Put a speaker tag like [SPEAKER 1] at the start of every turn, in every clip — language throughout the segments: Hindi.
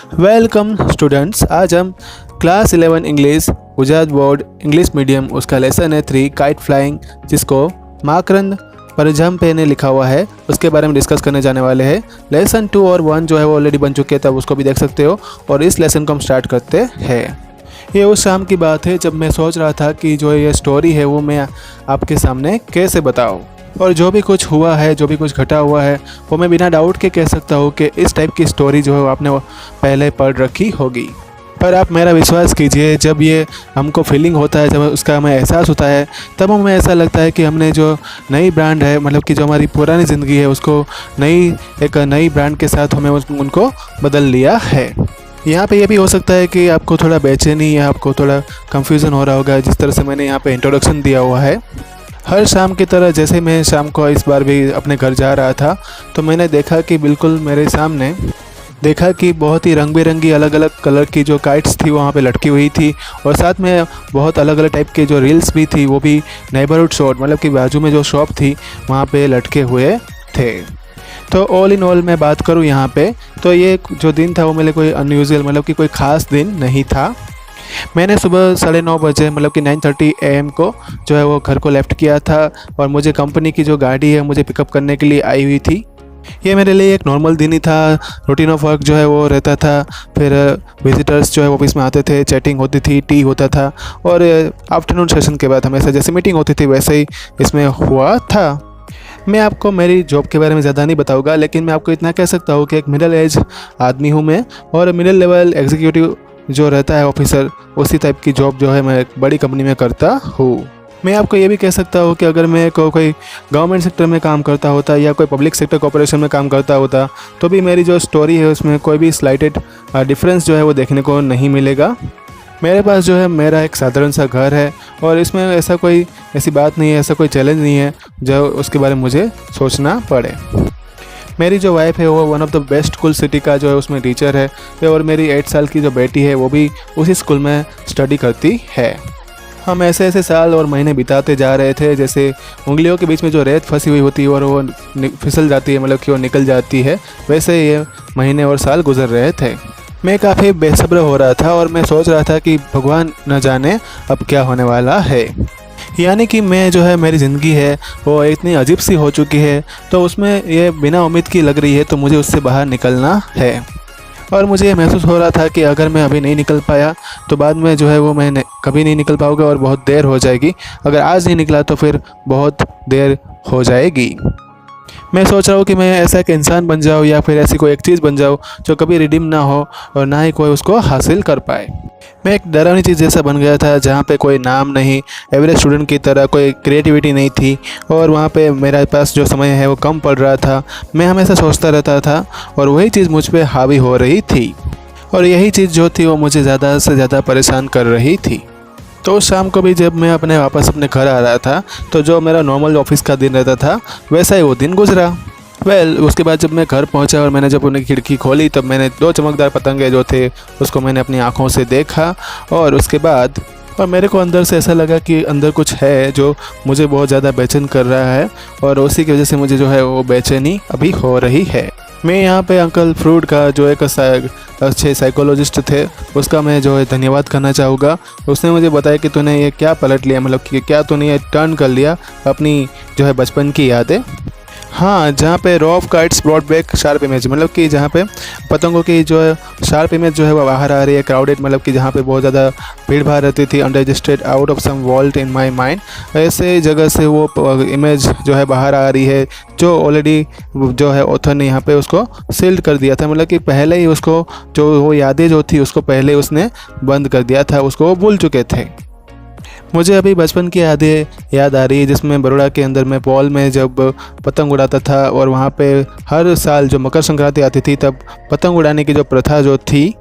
[SPEAKER 1] Welcome students. आज हम class 11 English Gujarat board English medium उसका लेसन है 3 काइट फ्लाइंग, जिसको माकरंद परजम्पे ने लिखा हुआ है, उसके बारे में डिस्कस करने जाने वाले हैं। लेसन 2 और 1 जो है वो ऑलरेडी बन चुके हैं, तब उसको भी देख सकते हो। और इस लेसन को हम स्टार्ट करते हैं। ये उस शाम की बात है जब मैं सोच रहा था कि जो ये स्टोरी है वो मैं आपके सामने कैसे बताऊँ, और जो भी कुछ हुआ है, जो भी कुछ घटा हुआ है, वो मैं बिना डाउट के कह सकता हूँ कि इस टाइप की स्टोरी जो है वो आपने पहले पढ़ रखी होगी। पर आप मेरा विश्वास कीजिए, जब ये हमको फीलिंग होता है, जब उसका हमें एहसास होता है, तब हमें ऐसा लगता है कि हमने जो नई ब्रांड है, मतलब कि जो हमारी पुरानी ज़िंदगी है, उसको एक नई ब्रांड के साथ हमें उनको बदल लिया है। यहाँ पे ये भी हो सकता है कि आपको थोड़ा बेचैनी या आपको थोड़ा कंफ्यूजन हो रहा होगा, जिस तरह से मैंने यहाँ पे इंट्रोडक्शन दिया हुआ है। हर शाम की तरह जैसे मैं शाम को इस बार भी अपने घर जा रहा था, तो मैंने देखा कि बिल्कुल मेरे सामने देखा कि बहुत ही रंग बिरंगी अलग अलग कलर की जो काइट्स थी वहाँ पे लटकी हुई थी, और साथ में बहुत अलग अलग टाइप के जो रील्स भी थी, वो भी नेबरहुड शॉप, मतलब कि बाजू में जो शॉप थी वहाँ पे लटके हुए थे। तो ऑल इन ऑल मैं बात करूँ यहाँ पे, तो ये जो दिन था वो मेरे कोई अनयूजुअल, मतलब कि कोई ख़ास दिन नहीं था। मैंने सुबह 9:30 बजे, मतलब कि 9:30 AM को जो है वो घर को लेफ़्ट किया था, और मुझे कंपनी की जो गाड़ी है मुझे पिकअप करने के लिए आई हुई थी। ये मेरे लिए एक नॉर्मल दिन ही था। रूटीन ऑफ वर्क जो है वो रहता था, फिर विजिटर्स जो है ऑफिस में आते थे, चैटिंग होती थी, टी होता था, और आफ्टरनून सेशन के बाद हमेशा जैसे मीटिंग होती थी वैसे ही इसमें हुआ था। मैं आपको मेरी जॉब के बारे में ज़्यादा नहीं बताऊंगा, लेकिन मैं आपको इतना कह सकता हूँ कि एक मिडिल एज आदमी हूँ मैं, और मिडिल लेवल एग्जीक्यूटिव जो रहता है ऑफिसर, उसी टाइप की जॉब जो है मैं एक बड़ी कंपनी में करता हूँ। मैं आपको ये भी कह सकता हूँ कि अगर मैं कोई गवर्नमेंट सेक्टर में काम करता होता या कोई पब्लिक सेक्टर कॉर्पोरेशन में काम करता होता, तो भी मेरी जो स्टोरी है उसमें कोई भी स्लाइटेड डिफरेंस जो है वो देखने को नहीं मिलेगा। मेरे पास जो है मेरा एक साधारण सा घर है, और इसमें ऐसी बात नहीं है, ऐसा कोई चैलेंज नहीं है जो उसके बारे में मुझे सोचना पड़े। मेरी जो वाइफ है वो one of the best school city का जो है उसमें टीचर है, और मेरी 8 साल की जो बेटी है वो भी उसी स्कूल में स्टडी करती है। हम ऐसे ऐसे साल और महीने बिताते जा रहे थे, जैसे उंगलियों के बीच में जो रेत फंसी हुई होती है और वो फिसल जाती है, मतलब कि वो निकल जाती है, वैसे ये महीने और साल गुजर रहे थे। मैं काफ़ी बेसब्र हो रहा था, और मैं सोच रहा था कि भगवान न जाने अब क्या होने वाला है। यानी कि मैं जो है मेरी ज़िंदगी है वो इतनी अजीब सी हो चुकी है, तो उसमें ये बिना उम्मीद की लग रही है, तो मुझे उससे बाहर निकलना है। और मुझे ये महसूस हो रहा था कि अगर मैं अभी नहीं निकल पाया तो बाद में जो है वो मैं कभी नहीं निकल पाऊंगा, और बहुत देर हो जाएगी। अगर आज नहीं निकला तो फिर बहुत देर हो जाएगी। मैं सोच रहा हूँ कि मैं ऐसा एक इंसान बन जाऊँ, या फिर ऐसी कोई एक चीज़ बन जाऊँ जो कभी रिडीम ना हो और ना ही कोई उसको हासिल कर पाए। मैं एक डरावनी चीज़ जैसा बन गया था, जहाँ पे कोई नाम नहीं, एवरेज स्टूडेंट की तरह कोई क्रिएटिविटी नहीं थी, और वहाँ पे मेरे पास जो समय है वो कम पड़ रहा था। मैं हमेशा सोचता रहता था, और वही चीज़ मुझ पर हावी हो रही थी, और यही चीज़ जो थी वो मुझे ज़्यादा से ज़्यादा परेशान कर रही थी। तो शाम को भी जब मैं वापस अपने घर आ रहा था, तो जो मेरा नॉर्मल ऑफिस का दिन रहता था वैसा ही वो दिन गुजरा। उसके बाद जब मैं घर पहुंचा और मैंने जब उन्हें खिड़की खोली, तब मैंने 2 चमकदार पतंगे जो थे उसको मैंने अपनी आँखों से देखा, और उसके बाद मेरे को अंदर से ऐसा लगा कि अंदर कुछ है जो मुझे बहुत ज़्यादा बेचैन कर रहा है, और उसी की वजह से मुझे जो है वो बेचैनी अभी हो रही है। मैं यहाँ पे अंकल फ्रूट का जो एक अच्छे साइकोलॉजिस्ट थे, उसका मैं जो है धन्यवाद करना चाहूँगा। उसने मुझे बताया कि तूने ये क्या पलट लिया, मतलब कि क्या तूने ये टर्न कर लिया अपनी जो है बचपन की यादें। हाँ, जहाँ पे raw of kites brought back sharp image, मतलब कि जहाँ पे पतंगों की जो है शार्प इमेज जो है वो बाहर आ रही है, क्राउडेड, मतलब कि जहाँ पे बहुत ज़्यादा भीड़ भाड़ रहती थी, undigested out of some vault in my mind, ऐसे जगह से वो इमेज जो है बाहर आ रही है, जो ऑलरेडी जो है ऑथर ने यहाँ पे उसको सील्ड कर दिया था, मतलब कि पहले ही उसको जो वो यादें जो थी उसको पहले उसने बंद कर दिया था, उसको वो भूल चुके थे। मुझे अभी बचपन की यादें याद आ रही है, जिसमें बड़ौदा के अंदर मैं पॉल में जब पतंग उड़ाता था, और वहाँ पे हर साल जो मकर संक्रांति आती थी तब पतंग उड़ाने की जो प्रथा जो थी,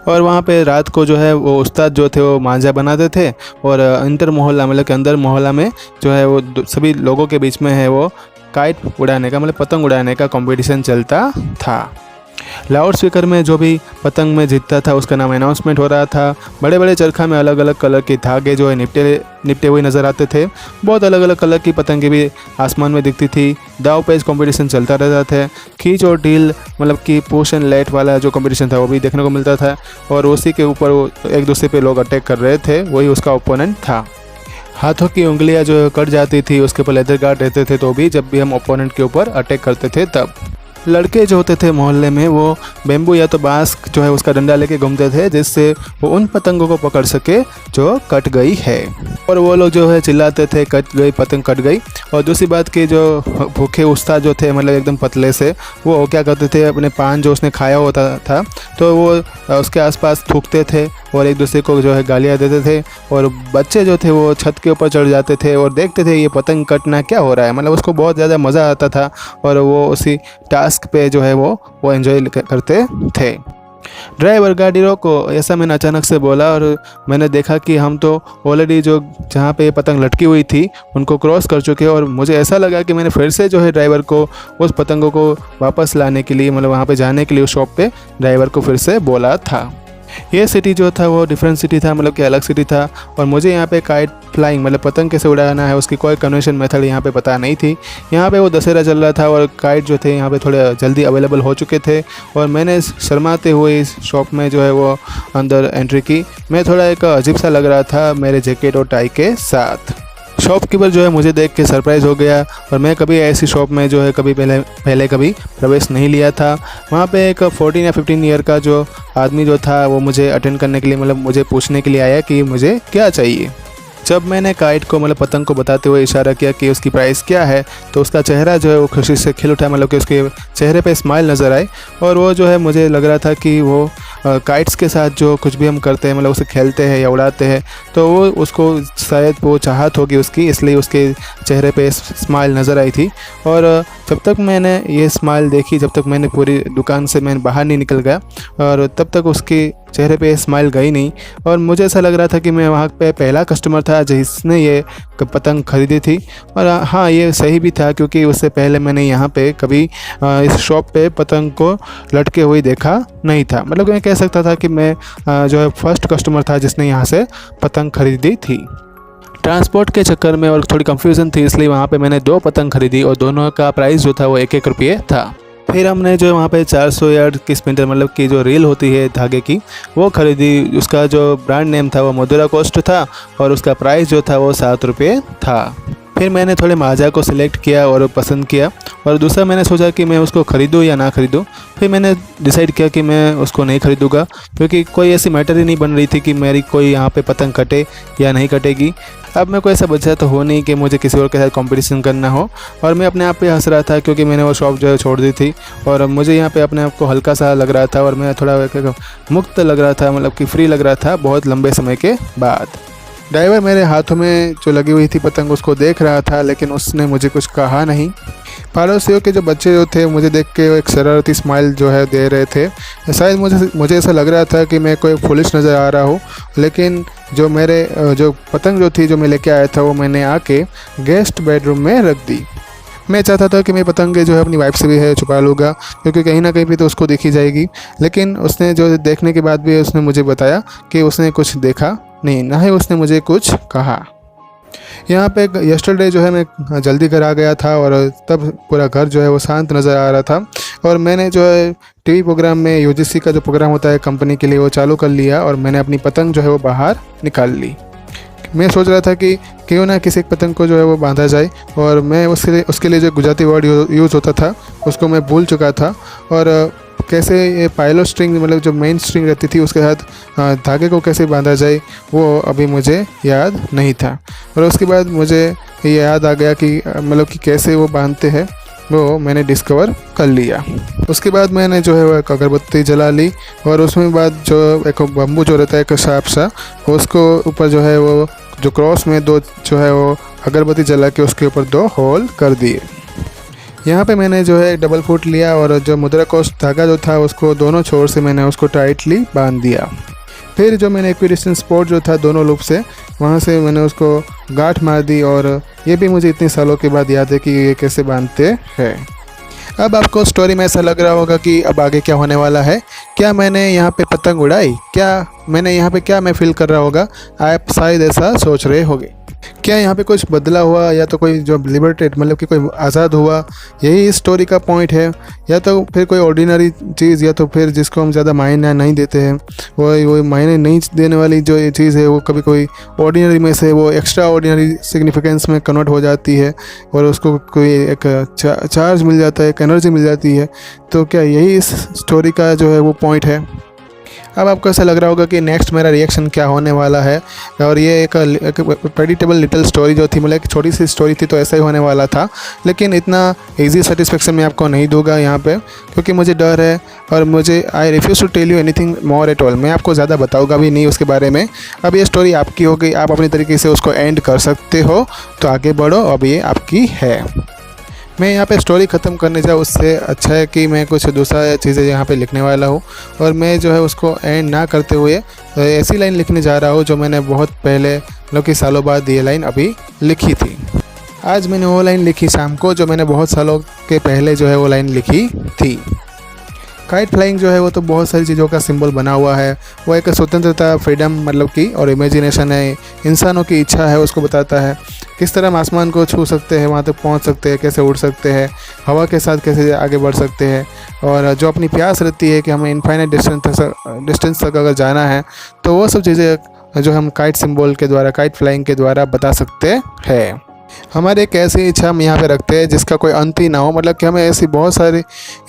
[SPEAKER 1] और वहाँ पे रात को जो है वो उस्ताद जो थे वो मांझा बनाते थे, और इंटर मोहल्ला, मतलब कि अंदर मोहल्ला में जो है वो सभी लोगों के बीच में है वो काइट उड़ाने का, मतलब पतंग उड़ाने का कंपटीशन चलता था। लाउड स्पीकर में जो भी पतंग में जीतता था उसका नाम अनाउंसमेंट हो रहा था। बड़े बड़े चरखा में अलग अलग कलर के धागे जो है निपटे हुए नज़र आते थे। बहुत अलग अलग कलर की पतंगें भी आसमान में दिखती थी। दाव पेच कंपटीशन चलता रहता था। खींच और ढील मतलब कि पुश एंड लेट वाला जो कंपटीशन था वो भी देखने को मिलता था, और उसी के ऊपर वो एक दूसरे पे लोग अटैक कर रहे थे, वही उसका ओपोनेंट था। हाथों की उंगलियां जो कट जाती थी, उसके ऊपर लेदर गार्ड रहते थे, तो भी जब भी हम ओपोनेंट के ऊपर अटैक करते थे तब लड़के जो होते थे मोहल्ले में वो बेम्बू या तो बांस जो है उसका डंडा लेके घूमते थे, जिससे वो उन पतंगों को पकड़ सके जो कट गई है। और वो लोग जो है चिल्लाते थे कट गई पतंग कट गई। और दूसरी बात कि जो भूखे उस्ताद जो थे मतलब एकदम पतले से, वो क्या करते थे अपने पान जो उसने खाया होता था तो वो उसके आसपास थूकते थे और एक दूसरे को जो है गालियाँ देते थे। और बच्चे जो थे वो छत के ऊपर चढ़ जाते थे और देखते थे ये पतंग कटना क्या हो रहा है, मतलब उसको बहुत ज़्यादा मज़ा आता था और वो उसी टास्क पे जो है वो एंजॉय करते थे। ड्राइवर गाड़ी रोको, ऐसा मैंने अचानक से बोला और मैंने देखा कि हम तो ऑलरेडी जो जहाँ पे पतंग लटकी हुई थी उनको क्रॉस कर चुके, और मुझे ऐसा लगा कि मैंने फिर से जो है ड्राइवर को उस पतंगों को वापस लाने के लिए मतलब वहाँ पे जाने के लिए उस शॉप पे ड्राइवर को फिर से बोला था। ये सिटी जो था वो डिफरेंट सिटी था, मतलब कि अलग सिटी था, और मुझे यहाँ पे काइट फ्लाइंग मतलब पतंग कैसे उड़ाना है उसकी कोई कन्वेंशन मेथड यहाँ पे पता नहीं थी। यहाँ पे वो दशहरा चल रहा था और काइट जो थे यहाँ पे थोड़े जल्दी अवेलेबल हो चुके थे, और मैंने शर्माते हुए इस शॉप में जो है वो अंदर एंट्री की। मैं थोड़ा एक अजीब सा लग रहा था मेरे जैकेट और टाई के साथ। शॉपकीपर जो है मुझे देख के सरप्राइज़ हो गया, और मैं कभी ऐसी शॉप में जो है कभी पहले कभी प्रवेश नहीं लिया था। वहाँ पे एक 14 या 15 ईयर का जो आदमी जो था वो मुझे अटेंड करने के लिए मतलब मुझे पूछने के लिए आया कि मुझे क्या चाहिए। जब मैंने काइट को मतलब पतंग को बताते हुए इशारा किया कि उसकी प्राइस क्या है, तो उसका चेहरा जो है वो खुशी से खिल उठा, मतलब कि उसके चेहरे पे स्माइल नज़र आई। और वो जो है मुझे लग रहा था कि वो काइट्स के साथ जो कुछ भी हम करते हैं मतलब उसे खेलते हैं या उड़ाते हैं, तो वो उसको शायद वो चाहत होगी उसकी, इसलिए उसके चेहरे पे स्माइल नज़र आई थी। और जब तक मैंने ये स्माइल देखी, जब तक मैंने पूरी दुकान से मैं बाहर नहीं निकल गया, और तब तक उसके चेहरे पे स्माइल गई नहीं। और मुझे ऐसा लग रहा था कि मैं वहाँ पे पहला कस्टमर था जिसने ये पतंग खरीदी थी। और हाँ, ये सही भी था क्योंकि उससे पहले मैंने यहाँ पे कभी इस शॉप पे पतंग को लटके हुए देखा नहीं था। मतलब मैं कह सकता था कि मैं जो है फर्स्ट कस्टमर था जिसने यहाँ से पतंग खरीदी थी। ट्रांसपोर्ट के चक्कर में और थोड़ी कंफ्यूजन थी, इसलिए वहाँ पे मैंने 2 पतंग खरीदी और दोनों का प्राइस जो था वो 1-1 रुपये था। फिर हमने जो वहाँ पे 400 यार्ड की स्पिंडल मतलब कि जो रील होती है धागे की वो ख़रीदी। उसका जो ब्रांड नेम था वो मधुरा कोस्ट था और उसका प्राइस जो था वो 7 रुपये था। फिर मैंने थोड़े माजा को सिलेक्ट किया और पसंद किया, और दूसरा मैंने सोचा कि मैं उसको ख़रीदूँ या ना ख़रीदूँ। फिर मैंने डिसाइड किया कि मैं उसको नहीं ख़रीदूँगा, क्योंकि कोई ऐसी मैटर ही नहीं बन रही थी कि मेरी कोई यहाँ पे पतंग कटे या नहीं कटेगी। अब मैं कोई ऐसा बच्चा तो हो नहीं कि मुझे किसी और के साथ कंपटीशन करना हो, और मैं अपने आप पे हंस रहा था क्योंकि मैंने वो शॉप जो है छोड़ दी थी, और मुझे यहाँ पे अपने आप को हल्का सा लग रहा था और मैं थोड़ा मुक्त लग रहा था, मतलब कि फ्री लग रहा था बहुत लंबे समय के बाद। ड्राइवर मेरे हाथों में जो लगी हुई थी पतंग उसको देख रहा था, लेकिन उसने मुझे कुछ कहा नहीं। पड़ोसियों के जो बच्चे जो थे मुझे देख के एक शरारती स्माइल जो है दे रहे थे। शायद मुझे ऐसा लग रहा था कि मैं कोई फुलिश नज़र आ रहा हूँ, लेकिन जो पतंग जो थी जो मैं लेके आया था वो मैंने आके गेस्ट बेडरूम में रख दी। मैं चाहता था कि मैं पतंग जो है अपनी वाइफ से भी है छुपा लूँगा, क्योंकि कहीं ना कहीं भी तो उसको देखी जाएगी। लेकिन उसने जो देखने के बाद भी उसने मुझे बताया कि उसने कुछ देखा नहीं, ना ही उसने मुझे कुछ कहा। यहाँ पे यस्टरडे जो है मैं जल्दी घर आ गया था और तब पूरा घर जो है वो शांत नज़र आ रहा था, और मैंने जो है टीवी प्रोग्राम में यूजीसी का जो प्रोग्राम होता है कंपनी के लिए वो चालू कर लिया, और मैंने अपनी पतंग जो है वो बाहर निकाल ली। मैं सोच रहा था कि क्यों ना किसी पतंग को जो है वो बांधा जाए, और मैं उसके लिए जो गुजराती वर्ड यूज़ होता था उसको मैं भूल चुका था, और कैसे ये पायलो स्ट्रिंग मतलब जो मेन स्ट्रिंग रहती थी उसके साथ धागे को कैसे बांधा जाए वो अभी मुझे याद नहीं था। और उसके बाद मुझे ये याद आ गया कि मतलब कि कैसे वो बांधते हैं वो मैंने डिस्कवर कर लिया। उसके बाद मैंने जो है वो एक अगरबत्ती जला ली, और उसमें बाद जो एक बम्बू जो रहता है एक शार्प सा, उसको ऊपर जो है वो जो क्रॉस में 2 जो है वो अगरबत्ती जला के उसके ऊपर 2 होल कर दिए। यहाँ पे मैंने जो है डबल फुट लिया, और जो मुद्रा कोस्ट धागा जो था उसको दोनों छोर से मैंने उसको टाइटली बांध दिया। फिर जो मैंने इक्विडिस्टेंस स्पॉट जो था दोनों लूप से वहाँ से मैंने उसको गांठ मार दी, और ये भी मुझे इतने सालों के बाद याद है कि ये कैसे बांधते हैं। अब आपको स्टोरी में ऐसा लग रहा होगा कि अब आगे क्या होने वाला है, क्या मैंने यहाँ पे पतंग उड़ाई, क्या मैंने यहाँ पे क्या मैं फील कर रहा होगा, आप शायद ऐसा सोच रहे होंगे। क्या यहाँ पे कुछ बदला हुआ या तो कोई जो लिबर्टेड मतलब कि कोई आज़ाद हुआ, यही इस स्टोरी का पॉइंट है, या तो फिर कोई ऑर्डिनरी चीज़, या तो फिर जिसको हम ज़्यादा मायने नहीं देते हैं वो मायने नहीं देने वाली जो ये चीज़ है वो कभी कोई ऑर्डिनरी में से वो एक्स्ट्रा ऑर्डिनरी सिग्निफिकेंस में कन्वर्ट हो जाती है और उसको कोई एक चार्ज मिल जाता है, एक एनर्जी मिल जाती है। तो क्या यही इस स्टोरी का जो है वो पॉइंट है। अब आपको ऐसा लग रहा होगा कि नेक्स्ट मेरा रिएक्शन क्या होने वाला है, और ये एक प्रेडिक्टेबल लिटिल स्टोरी जो थी, मतलब एक छोटी सी स्टोरी थी तो ऐसा ही होने वाला था, लेकिन इतना इजी सेटिस्फेक्शन मैं आपको नहीं दूंगा यहाँ पे, क्योंकि मुझे डर है और मुझे I refuse to tell you anything more at all. मैं आपको ज़्यादा बताऊँगा भी नहीं उसके बारे में। अब ये स्टोरी आपकी हो गई, आप अपनी तरीके से उसको एंड कर सकते हो, तो आगे बढ़ो, अब ये आपकी है। मैं यहाँ पे स्टोरी ख़त्म करने जाऊँ उससे अच्छा है कि मैं कुछ दूसरा चीज़ें यहाँ पे लिखने वाला हूँ, और मैं जो है उसको एंड ना करते हुए ऐसी लाइन लिखने जा रहा हूँ जो मैंने बहुत पहले मतलब कि सालों बाद ये लाइन अभी लिखी थी। आज मैंने वो लाइन लिखी शाम को जो मैंने बहुत सालों के पहले जो है वो लाइन लिखी थी। काइट फ्लाइंग जो है वो तो बहुत सारी चीज़ों का सिंबल बना हुआ है। वो एक स्वतंत्रता, फ्रीडम मतलब कि और इमेजिनेशन है, इंसानों की इच्छा है, उसको बताता है किस तरह हम आसमान को छू सकते हैं, वहाँ तक पहुँच सकते हैं, कैसे उड़ सकते हैं, हवा के साथ कैसे आगे बढ़ सकते हैं, और जो अपनी प्यास रहती है कि हमें इनफाइनाइट डिस्टेंस तक अगर जाना है, तो वो सब चीज़ें जो हम काइट सिंबल के द्वारा, काइट फ्लाइंग के द्वारा बता सकते हैं। हमारे एक ऐसी इच्छा हम यहाँ पे रखते हैं जिसका कोई अंत ही ना हो, मतलब कि हमें ऐसी बहुत सारी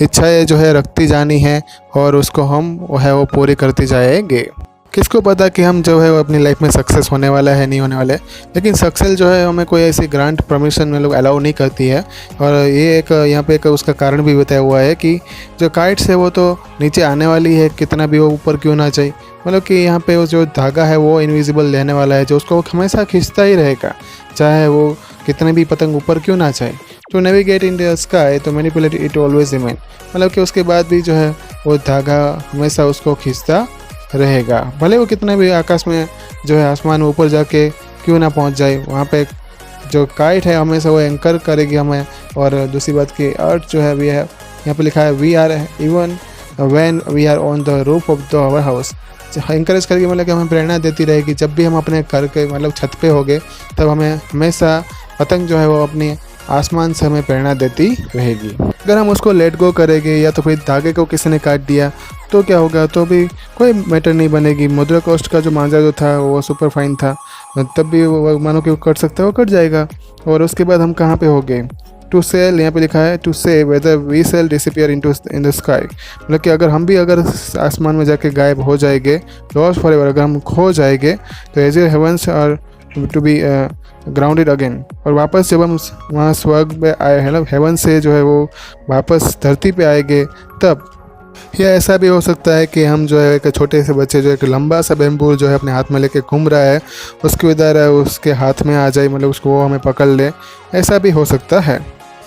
[SPEAKER 1] इच्छाएं जो है रखती जानी है और उसको हम वो पूरी करती जाएंगे। किसको पता कि हम जो है वो अपनी लाइफ में सक्सेस होने वाला है नहीं होने वाला है, लेकिन सक्सेस जो है हमें कोई ऐसी ग्रांट परमिशन में लोग अलाउ नहीं करती है। और ये एक यहाँ पे एक उसका कारण भी बताया हुआ है कि जो काइट्स है वो तो नीचे आने वाली है, कितना भी वो ऊपर क्यों ना जाए, मतलब कि यहाँ पे वो जो धागा है वो इनविजिबल रहने वाला है, जो उसको हमेशा खींचता ही रहेगा, चाहे वो कितने भी पतंग ऊपर क्यों ना जाए। To navigate in the sky to manipulate it always remain, मतलब कि उसके बाद भी जो है वो धागा हमेशा उसको खींचता रहेगा, भले वो कितने भी आकाश में जो है आसमान में ऊपर जाके क्यों ना पहुंच जाए। वहाँ पे जो काइट है हमेशा वो एंकर करेगी हमें। और दूसरी बात की अर्थ जो है भी है, यहाँ पे लिखा है we are even when we are on the roof of the our house, encourage करके मतलब कि हमें प्रेरणा देती रहेगी। जब भी हम अपने घर के मतलब छत पे होंगे तब हमें हमेशा पतंग जो है वो अपनी आसमान से हमें प्रेरणा देती रहेगी। अगर हम उसको लेट गो करेंगे या तो फिर धागे को किसी ने काट दिया तो क्या होगा, तो भी कोई मैटर नहीं बनेगी। मुद्रा कोस्ट का जो मांझा जो था वो सुपर फाइन था, तब भी वो मानो कि वो कट सकता है, वो कट जाएगा। और उसके बाद हम कहाँ पे हो गए, टू सेल, यहाँ पे लिखा है to say whether we sail disappear in the sky, मतलब कि अगर हम भी अगर आसमान में जाके गायब हो जाएंगे, लॉस्ट फॉर एवर, अगर हम खो जाएंगे, तो as a heavens are to be grounded again, और वापस जब हम वहाँ स्वर्ग में आए हैं, हेवन से जो है वो वापस धरती पे आएंगे तब। या ऐसा भी हो सकता है कि हम जो है एक छोटे से बच्चे जो एक लंबा सा बैम्बू जो है अपने हाथ में लेके घूम रहा है, उसके उधर उसके हाथ में आ जाए, मतलब उसको वो हमें पकड़ ले, ऐसा भी हो सकता है।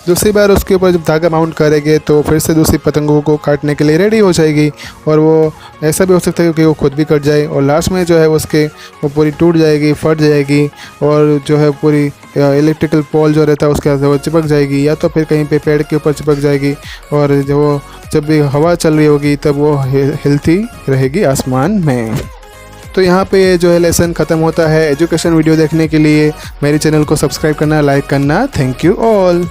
[SPEAKER 1] दूसरी बार उसके ऊपर जब धागा माउंट करेंगे तो फिर से दूसरी पतंगों को काटने के लिए रेडी हो जाएगी, और वो ऐसा भी हो सकता है कि वो खुद भी कट जाए, और लास्ट में जो है उसके वो पूरी टूट जाएगी, फट जाएगी, और जो है पूरी इलेक्ट्रिकल पोल जो रहता है उसके हाथ से वो चिपक जाएगी, या तो फिर कहीं पे पेड़ के ऊपर चिपक जाएगी, और जब भी हवा चल रही होगी तब वो हिलती रहेगी आसमान में। तो यहाँ पे जो है लेसन ख़त्म होता है। एजुकेशन वीडियो देखने के लिए मेरे चैनल को सब्सक्राइब करना, लाइक करना। Thank you all.